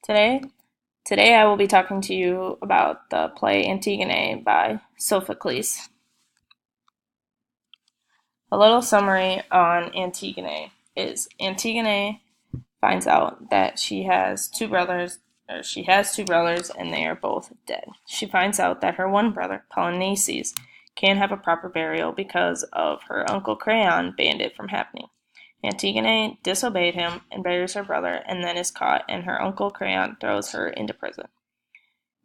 Today, today I will be talking to you about the play Antigone by Sophocles. A little summary on Antigone is Antigone finds out that she has two brothers and they are both dead. She finds out that her one brother, Polynices, can't have a proper burial because of her uncle Creon banned it from happening. Antigone disobeyed him and buries her brother and then is caught, and her uncle Creon throws her into prison.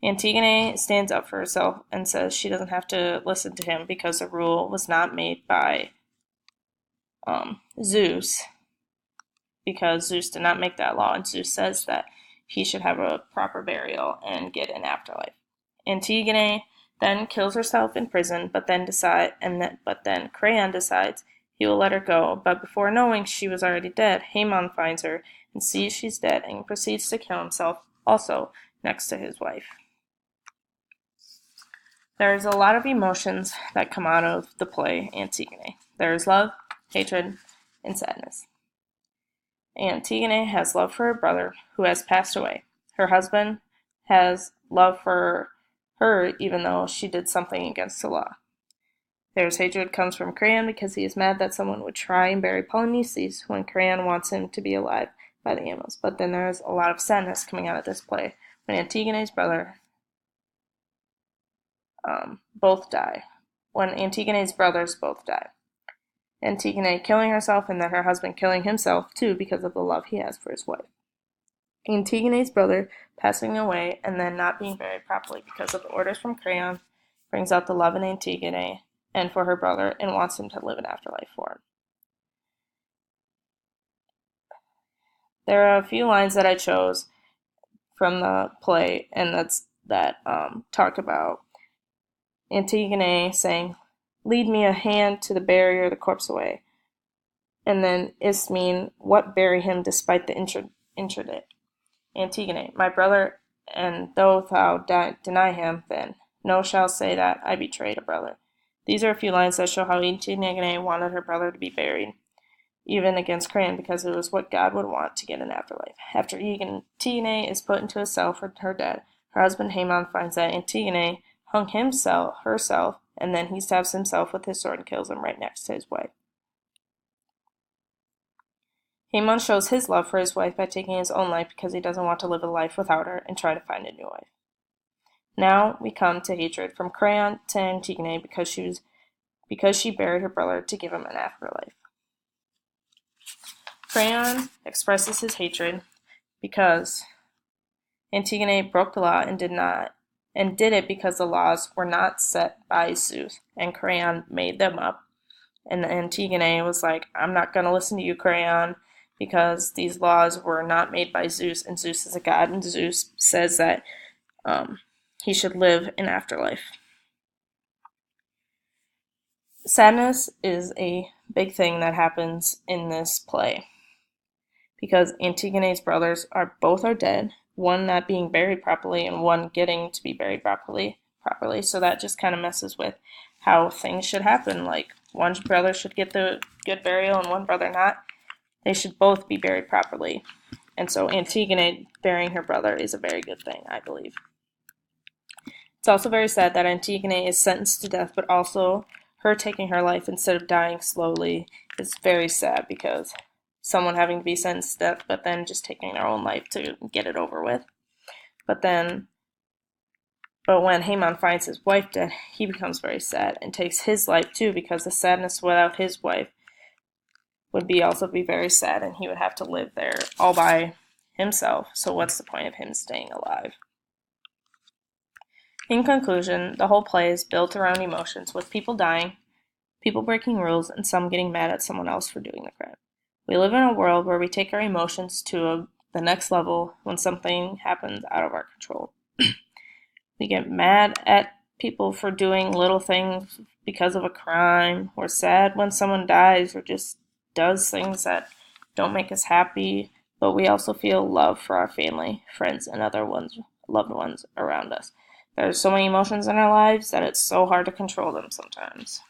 Antigone stands up for herself and says she doesn't have to listen to him because the rule was not made by Zeus, because Zeus did not make that law, and Zeus says that he should have a proper burial and get an afterlife. Antigone then kills herself in prison, but then Creon decides he will let her go, but before knowing she was already dead, Haemon finds her and sees she's dead and proceeds to kill himself, also next to his wife. There's a lot of emotions that come out of the play Antigone. There is love, hatred, and sadness. Antigone has love for her brother, who has passed away. Her husband has love for her, even though she did something against the law. There's hatred comes from Creon because he is mad that someone would try and bury Polynices when Creon wants him to be alive by the Amos. But then there's a lot of sadness coming out of this play when Antigone's brother both die. When Antigone's brothers both die. Antigone killing herself and then her husband killing himself too because of the love he has for his wife. Antigone's brother passing away and then not being buried properly because of the orders from Creon brings out the love in Antigone and for her brother and wants him to live an afterlife for him. There are a few lines that I chose from the play and that talk about Antigone saying, "Lead me a hand to the barrier the corpse away." And then Ismene, "What bury him despite the intricate?" Antigone, "My brother, and though thou deny him, then no shall say that I betrayed a brother." These are a few lines that show how Antigone wanted her brother to be buried, even against Creon, because it was what God would want to get an afterlife. After Antigone is put into a cell for her death, her husband Haemon finds that Antigone hung herself, and then he stabs himself with his sword and kills him right next to his wife. Haemon shows his love for his wife by taking his own life because he doesn't want to live a life without her and try to find a new wife. Now we come to hatred from Creon to Antigone because she buried her brother to give him an afterlife. Creon expresses his hatred because Antigone broke the law and did it because the laws were not set by Zeus, and Creon made them up. And Antigone was like, "I'm not going to listen to you, Creon, because these laws were not made by Zeus, and Zeus is a god, and Zeus says that he should live an afterlife." Sadness is a big thing that happens in this play because Antigone's brothers both are dead, one not being buried properly and one getting to be buried properly. So that just kind of messes with how things should happen. Like one brother should get the good burial and one brother not. They should both be buried properly. And so Antigone burying her brother is a very good thing, I believe. It's also very sad that Antigone is sentenced to death, but also her taking her life instead of dying slowly is very sad because someone having to be sentenced to death, but then just taking their own life to get it over with. But when Haemon finds his wife dead, he becomes very sad and takes his life too because the sadness without his wife would also be very sad and he would have to live there all by himself. So what's the point of him staying alive? In conclusion, the whole play is built around emotions, with people dying, people breaking rules, and some getting mad at someone else for doing the crime. We live in a world where we take our emotions to the next level when something happens out of our control. We get mad at people for doing little things because of a crime. We're sad when someone dies or just does things that don't make us happy, but we also feel love for our family, friends, and loved ones around us. There's so many emotions in our lives that it's so hard to control them sometimes.